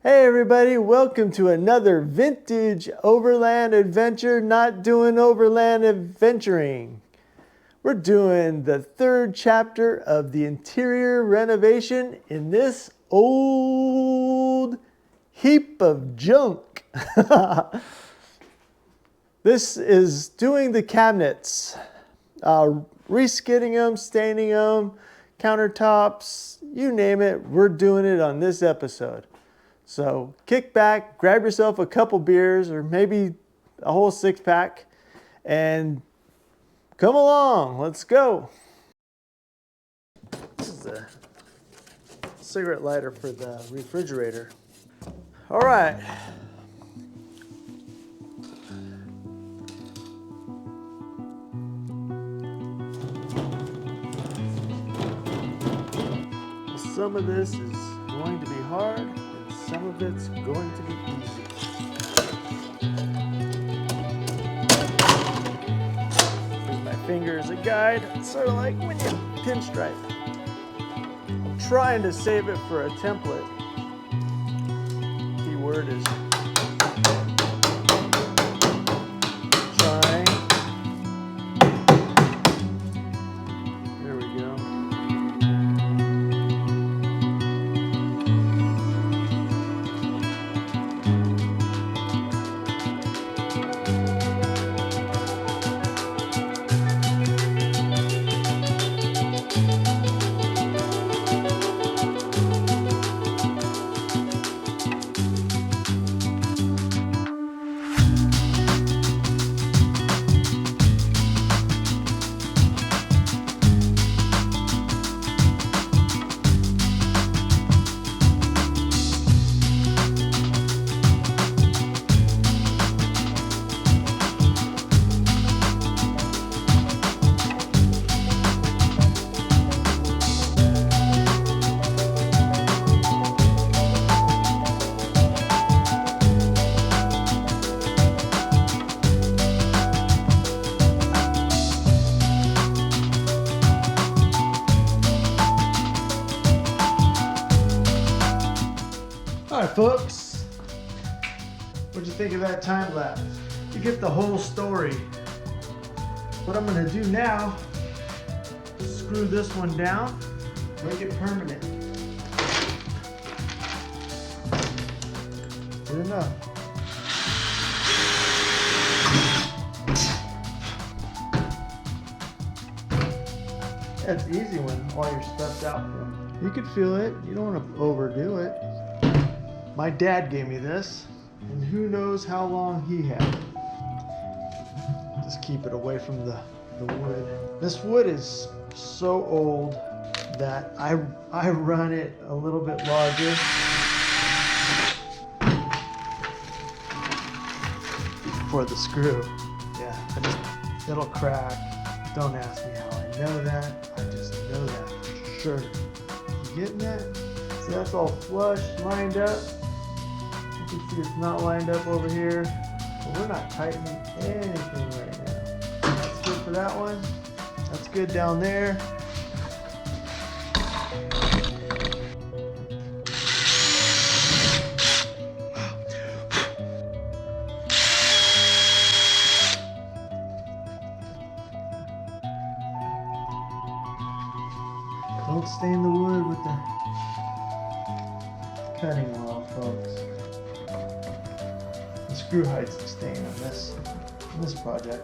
Hey everybody, welcome to another vintage Overland adventure, not doing overland adventuring. We're doing the third chapter of the interior renovation in this old heap of junk. This is doing the cabinets, reskidding them, staining them, countertops, you name it, we're doing it on this episode. So kick back, grab yourself a couple beers or maybe a whole 6-pack and come along, let's go. This is a cigarette lighter for the refrigerator. All right. Some of this is going to be hard, and some of it's going to be easy. Use my finger as a guide, sort of like when you pinstripe. I'm trying to save it for a template. Key word is trying. There we go. All right, folks, what'd you think of that time lapse? You get the whole story. What I'm gonna do now, screw this one down, make it permanent. Good enough. That's easy when all your stuff's out front. You can feel it, you don't want to overdo it. My dad gave me this, and who knows how long he had it. Just keep it away from the wood. This wood is so old that I run it a little bit larger. For the screw. Yeah, it'll crack. Don't ask me how I know that. I just know that for sure. You getting that? See, that's all flush, lined up. You can see it's not lined up over here, but we're not tightening anything right now. That's good for that one. That's good down there. Don't stain the wood with the cutting oil, folks. The screw hides the stain on this project.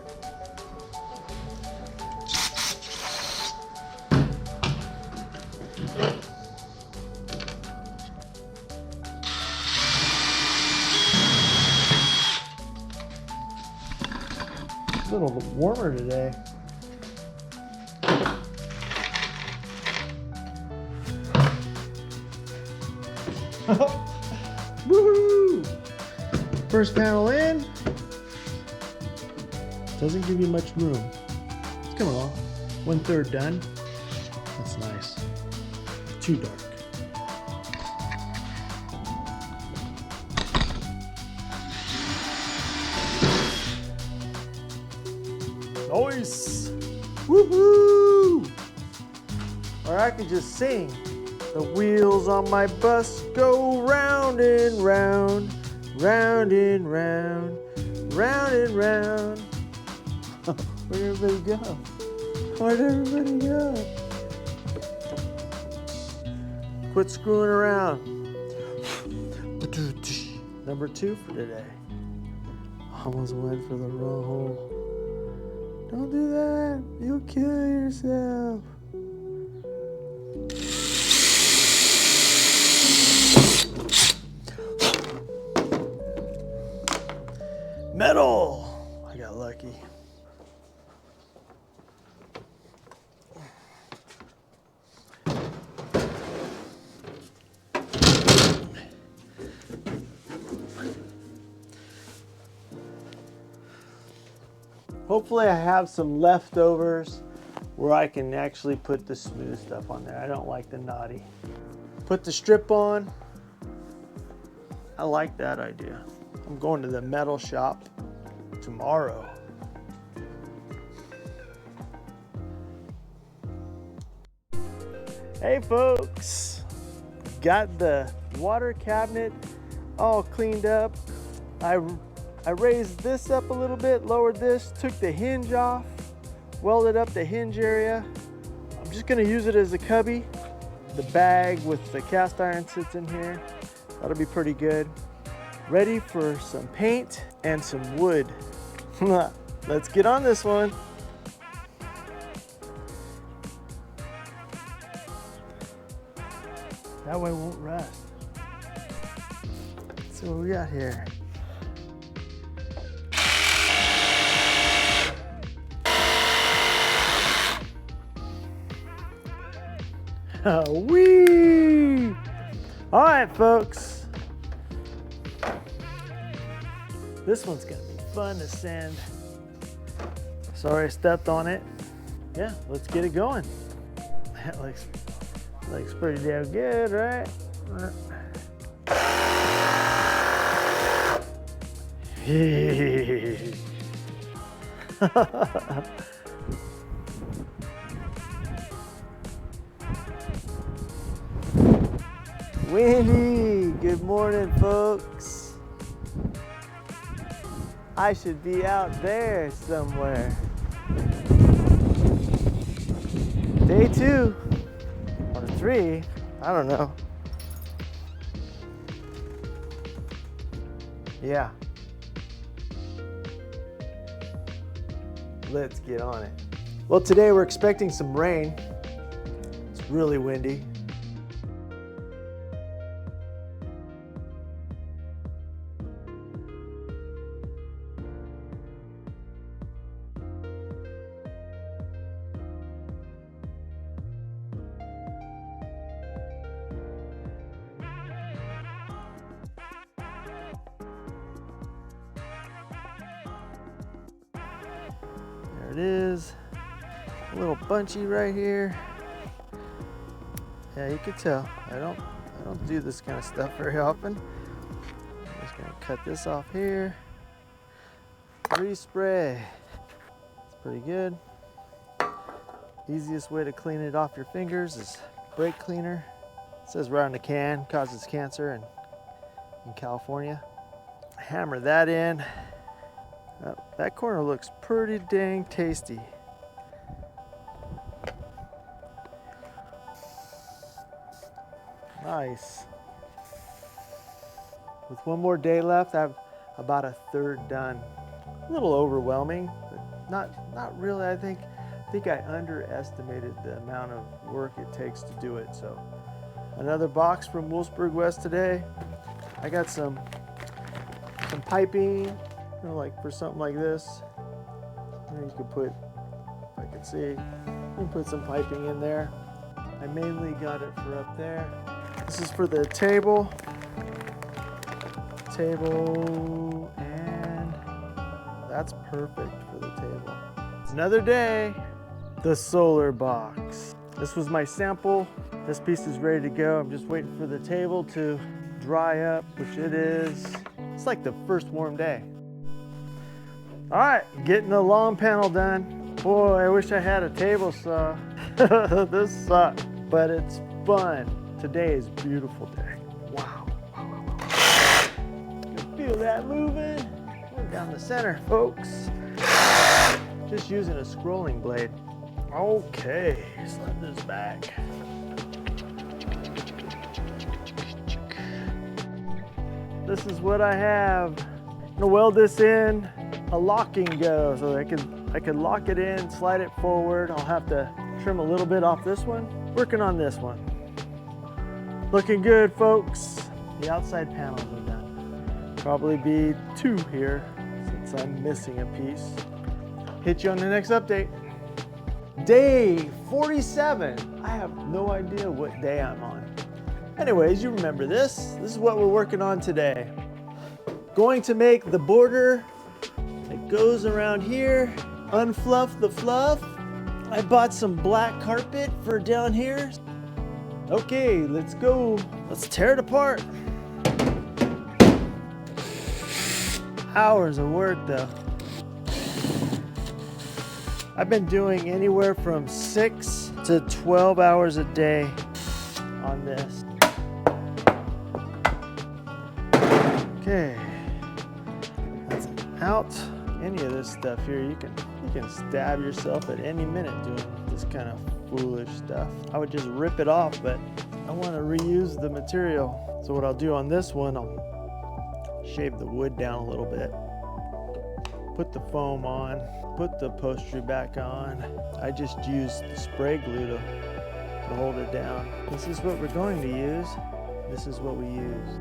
It's a little warmer today. Woohoo! First panel in. Doesn't give you much room. It's coming along. 1/3 done. That's nice. Too dark. Nice! Woohoo! Or I could just sing. The wheels on my bus go round and round, round and round, round and round. Where'd everybody go? Where'd everybody go? Quit screwing around. Number 2 for today. Almost went for the wrong hole. Don't do that. You'll kill yourself. Metal! I got lucky. Hopefully I have some leftovers where I can actually put the smooth stuff on there. I don't like the knotty. Put the strip on. I like that idea. I'm going to the metal shop tomorrow. Hey folks, got the water cabinet all cleaned up. I raised this up a little bit, lowered this, took the hinge off, welded up the hinge area. I'm just gonna use it as a cubby. The bag with the cast iron sits in here. That'll be pretty good. Ready for some paint and some wood. Let's get on this one. That way it won't rust. Let's see what we got here. Whee! All right, folks. This one's gonna be fun to sand. Sorry I stepped on it. Yeah, let's get it going. That looks pretty damn good, right? Windy, good morning, folks. I should be out there somewhere. Day 2 or 3, I don't know. Yeah. Let's get on it. Well, today we're expecting some rain. It's really windy. There it is, a little bunchy right here. Yeah, you can tell. I don't do this kind of stuff very often. I'm just gonna cut this off here. Respray. It's pretty good. Easiest way to clean it off your fingers is brake cleaner. It says right on the can, causes cancer in California. Hammer that in. That corner looks pretty dang tasty. Nice. With one more day left, I have about 1/3 done. A little overwhelming, but not really. I think I underestimated the amount of work it takes to do it. So another box from Wolfsburg West today. I got some piping. You know, like for something like this, you could put, if I can see, you can put some piping in there. I mainly got it for up there. This is for the table, and that's perfect for the table. Another day, the solar box. This was my sample. This piece is ready to go. I'm just waiting for the table to dry up, which it is. It's like the first warm day. All right, getting the lawn panel done. Boy, I wish I had a table saw. This sucks, but it's fun. Today is a beautiful day. Wow. You can feel that moving. Going down the center, folks. Just using a scrolling blade. Okay, slide this back. This is what I have. I'm gonna weld this in a locking go so I could lock it in, slide it forward. I'll have to trim a little bit off this one. Working on this one. Looking good, folks. The outside panels are done. Probably be 2 here since I'm missing a piece. Hit you on the next update. Day 47. I have no idea what day I'm on. Anyways, you remember this. This is what we're working on today. Going to make the border that goes around here, unfluff the fluff. I bought some black carpet for down here. Okay, let's go. Let's tear it apart. Hours of work though. I've been doing anywhere from 6 to 12 hours a day on this. Okay, that's out. Any of this stuff here, you can stab yourself at any minute doing this kind of foolish stuff. I would just rip it off, but I want to reuse the material. So what I'll do on this one, I'll shave the wood down a little bit, put the foam on, put the upholstery back on. I just used the spray glue to hold it down. This is what we're going to use. This is what we use.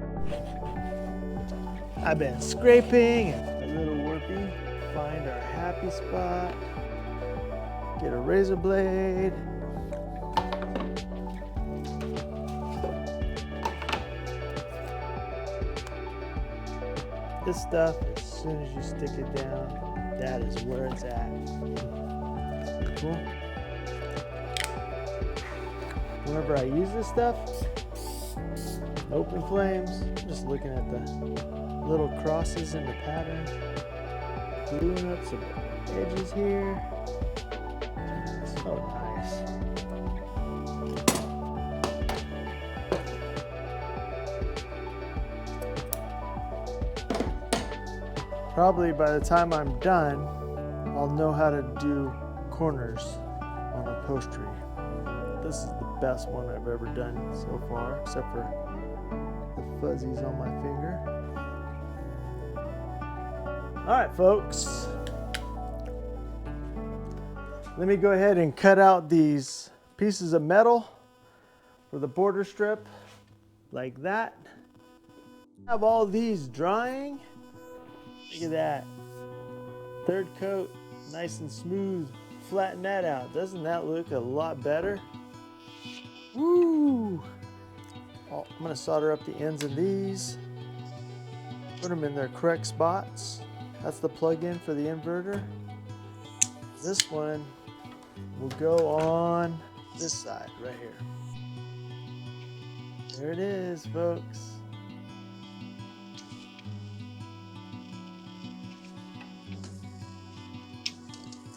I've been scraping and a little warpy. Find our happy spot. Get a razor blade. This stuff, as soon as you stick it down, that is where it's at. Cool. Whenever I use this stuff, open flames, I'm just looking at the little crosses in the pattern, gluing up some edges here. So nice. Probably by the time I'm done, I'll know how to do corners on upholstery. This is the best one I've ever done so far, except for the fuzzies on my finger. All right, folks. Let me go ahead and cut out these pieces of metal for the border strip, like that. Have all these drying. Look at that. Third coat, nice and smooth. Flatten that out. Doesn't that look a lot better? Woo! Oh, I'm gonna solder up the ends of these. Put them in their correct spots. That's the plug-in for the inverter. This one will go on this side right here. There it is, folks.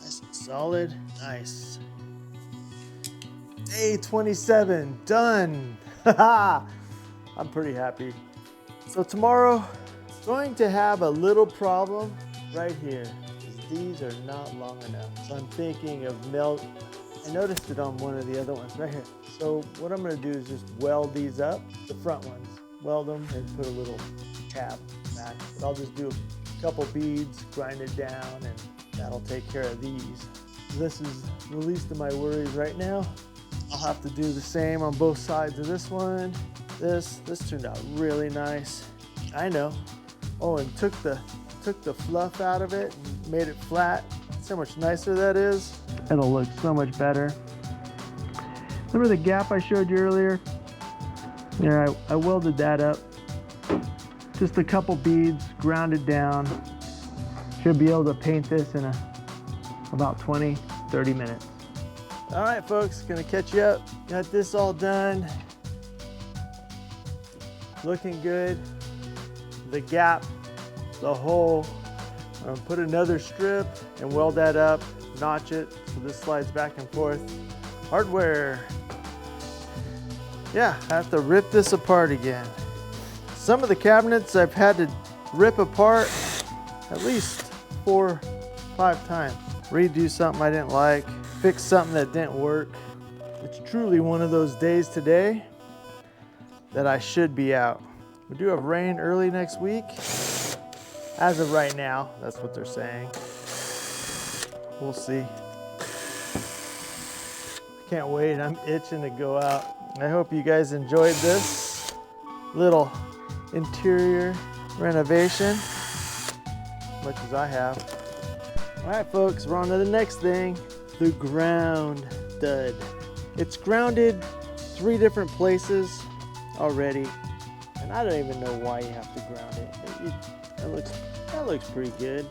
Nice and solid. Nice. Day 27, done. I'm pretty happy. So tomorrow, going to have a little problem right here. These are not long enough. So I'm thinking of melt. I noticed it on one of the other ones right here. So what I'm gonna do is just weld these up, the front ones, weld them and put a little tab back. But I'll just do a couple beads, grind it down, and that'll take care of these. This is the least of my worries right now. I'll have to do the same on both sides of this one. This turned out really nice. I know. Oh, and took the fluff out of it and made it flat. See how much nicer that is? It'll look so much better. Remember the gap I showed you earlier? Yeah, I welded that up. Just a couple beads, ground it down. Should be able to paint this in about 20, 30 minutes. All right, folks, gonna catch you up. Got this all done. Looking good. The gap, the hole. I'm gonna put another strip and weld that up, notch it so this slides back and forth. Hardware. Yeah, I have to rip this apart again. Some of the cabinets I've had to rip apart at least 4 or 5 times. Redo something I didn't like, fix something that didn't work. It's truly one of those days today that I should be out. We do have rain early next week. As of right now, that's what they're saying. We'll see. Can't wait, I'm itching to go out. I hope you guys enjoyed this little interior renovation, as much as I have. All right, folks, we're on to the next thing, the ground stud. It's grounded 3 different places already, and I don't even know why you have to ground it. That looks pretty good.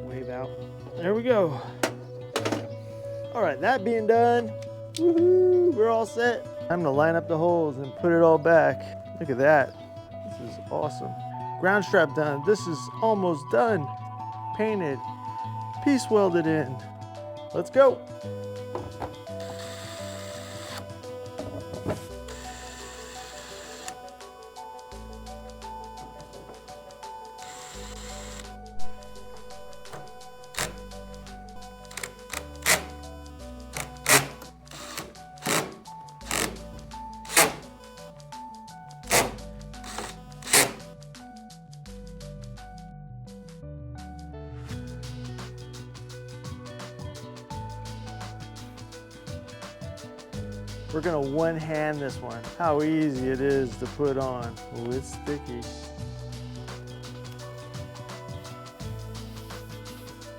Wave out. There we go. All right, that being done, woohoo, we're all set. Time to line up the holes and put it all back. Look at that. This is awesome. Ground strap done. This is almost done. Painted. Piece welded in. Let's go. We're gonna one-hand this one. How easy it is to put on. Oh, it's sticky.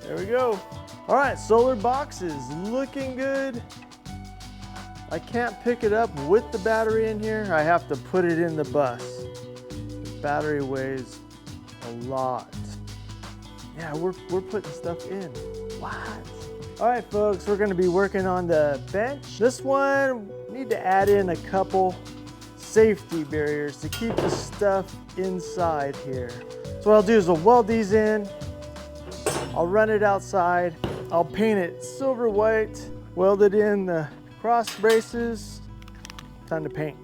There we go. All right, solar box is looking good. I can't pick it up with the battery in here. I have to put it in the bus. The battery weighs a lot. Yeah, we're putting stuff in. What? All right, folks, we're gonna be working on the bench. This one, need to add in a couple safety barriers to keep the stuff inside here. So what I'll do is I'll weld these in, I'll run it outside, I'll paint it silver white, weld it in the cross braces, time to paint.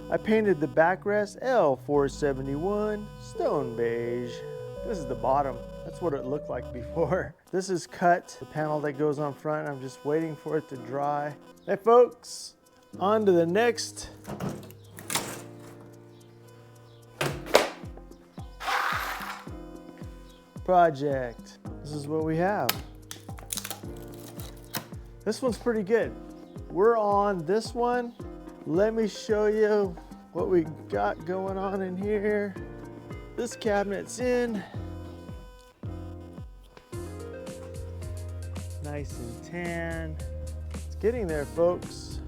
I painted the backrest L471 stone beige. This is the bottom. That's what it looked like before. This is cut, the panel that goes on front. I'm just waiting for it to dry. Hey folks, on to the next project. This is what we have. This one's pretty good. We're on this one. Let me show you what we got going on in here. This cabinet's in. Nice and tan. It's getting there, folks.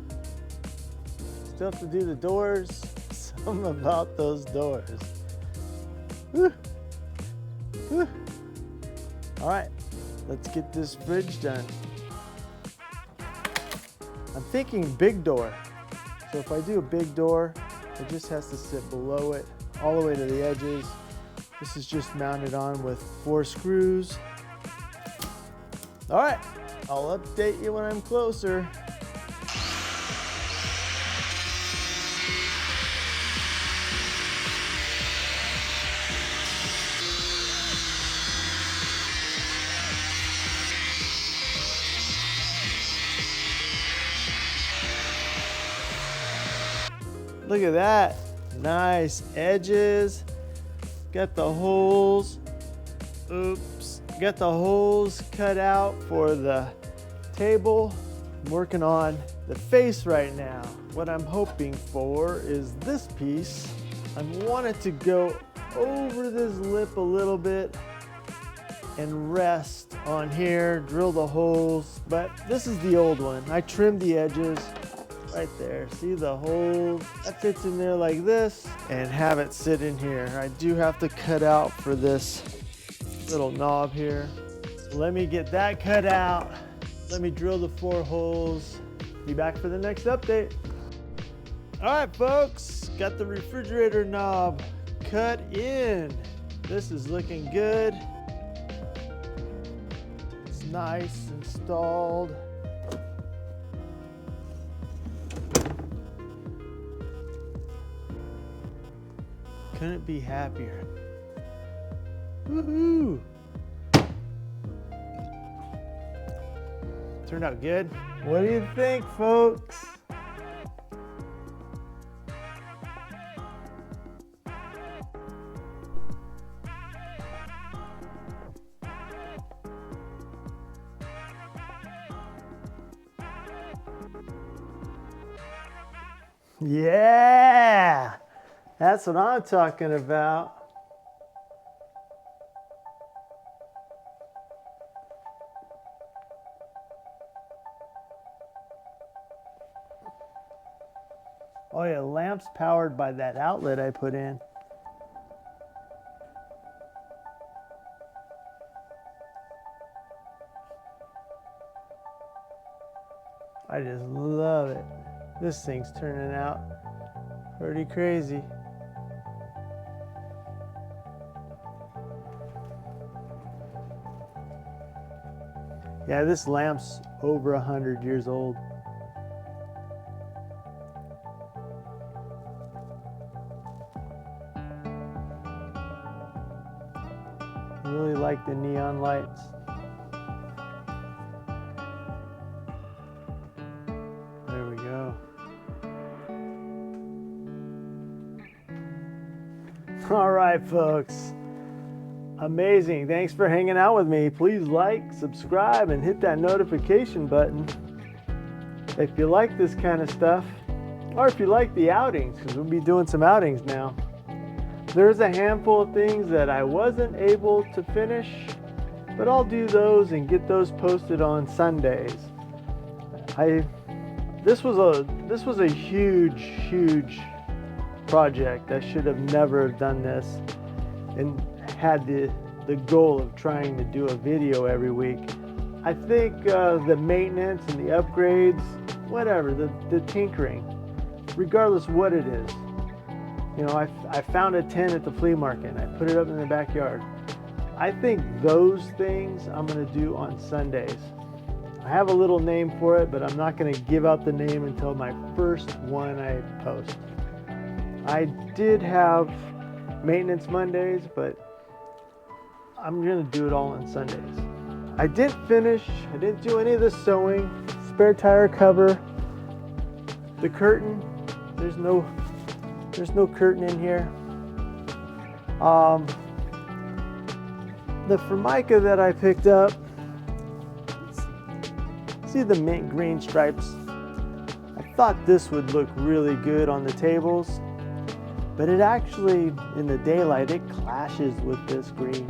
Still have to do the doors. Something about those doors. Woo. Woo. All right, let's get this bridge done. I'm thinking big door. So if I do a big door, it just has to sit below it, all the way to the edges. This is just mounted on with 4 screws. All right, I'll update you when I'm closer. Look at that, nice edges. Got the holes, oops. Got the holes cut out for the table. I'm working on the face right now. What I'm hoping for is this piece. I want it to go over this lip a little bit and rest on here, drill the holes. But this is the old one. I trimmed the edges. Right there, see the holes? That fits in there like this and have it sit in here. I do have to cut out for this little knob here. Let me get that cut out. Let me drill the 4 holes. Be back for the next update. All right, folks, got the refrigerator knob cut in. This is looking good. It's nice, installed. Couldn't be happier. Woohoo! Turned out good. What do you think, folks? Yeah, that's what I'm talking about. Oh yeah, lamp's powered by that outlet I put in. I just love it. This thing's turning out pretty crazy. Yeah, this lamp's over 100 years old. I really like the neon lights. There we go. All right, folks. Amazing. Thanks for hanging out with me. Please like, subscribe, and hit that notification button if you like this kind of stuff, or if you like the outings, because we'll be doing some outings now. There's a handful of things that I wasn't able to finish, but I'll do those and get those posted on Sundays. This was a huge project. I should have never done this and had the goal of trying to do a video every week. I think the maintenance and the upgrades, whatever, the tinkering, regardless what it is. You know, I found a tent at the flea market and I put it up in the backyard. I think those things I'm gonna do on Sundays. I have a little name for it, but I'm not gonna give out the name until my first one I post. I did have maintenance Mondays, but I'm gonna do it all on Sundays. I didn't do any of the sewing, spare tire cover, the curtain, there's no curtain in here. The Formica that I picked up, see the mint green stripes? I thought this would look really good on the tables, but it actually, in the daylight, it clashes with this green.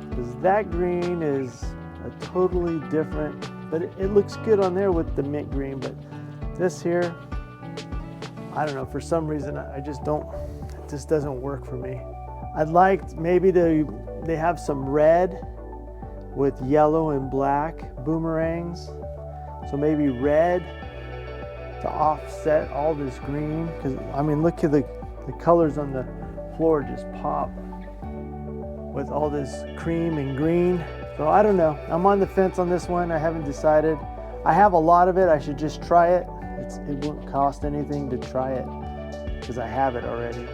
Because that green is a totally different, but it looks good on there with the mint green, but this here, I don't know, for some reason, it just doesn't work for me. I'd like maybe they have some red with yellow and black boomerangs. So maybe red to offset all this green. Because, I mean, look at the colors on the floor just pop with all this cream and green. So I don't know. I'm on the fence on this one. I haven't decided. I have a lot of it. I should just try it. It won't cost anything to try it because I have it already.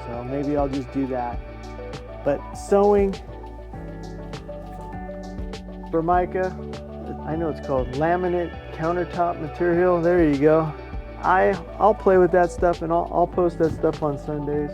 So maybe I'll just do that. But sewing, Formica, I know it's called laminate countertop material. There you go. I'll play with that stuff and I'll post that stuff on Sundays.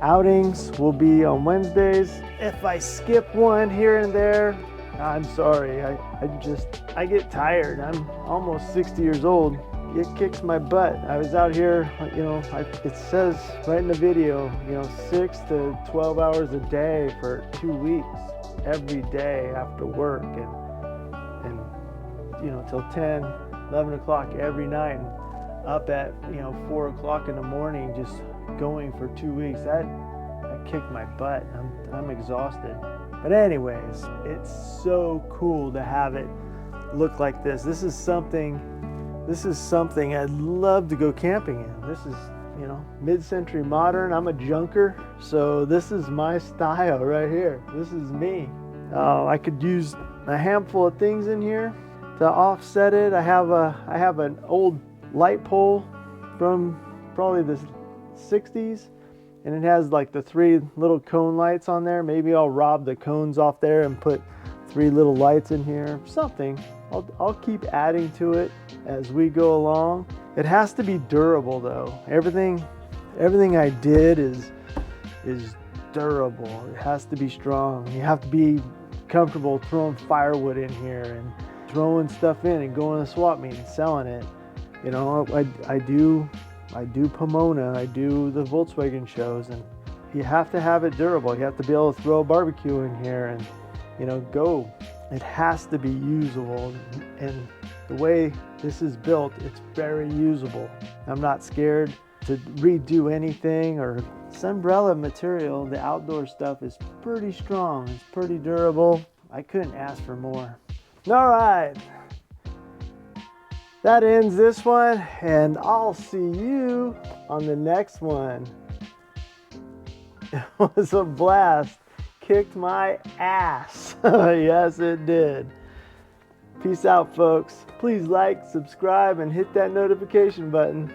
Outings will be on Wednesdays. If I skip one here and there, I'm sorry. I get tired. I'm almost 60 years old. It kicks my butt. I was out here, you know, it says right in the video, you know, 6 to 12 hours a day for 2 weeks, every day after work, and you know, till 10, 11 o'clock every night, and up at, you know, 4 o'clock in the morning, just going for 2 weeks. That kicked my butt. I'm exhausted. But anyways, it's so cool to have it look like this. This is something I'd love to go camping in. you know, mid-century modern. I'm a junker, so this is my style right here. This is me. I could use a handful of things in here to offset it. I have an old light pole from probably the 60s, and it has like the 3 little cone lights on there. Maybe I'll rob the cones off there and put 3 little lights in here. Something. I'll keep adding to it as we go along. It has to be durable though. Everything I did is durable. It has to be strong. You have to be comfortable throwing firewood in here and throwing stuff in and going to the swap meet and selling it. You know, I do Pomona, I do the Volkswagen shows, and you have to have it durable. You have to be able to throw a barbecue in here and, you know, go. It has to be usable, and the way this is built, it's very usable. I'm not scared to redo anything. Or this umbrella material, the outdoor stuff, is pretty strong. It's pretty durable. I couldn't ask for more. All right, that ends this one, and I'll see you on the next one. It was a blast. Kicked my ass. Yes, it did. Peace out, folks. Please like, subscribe, and hit that notification button.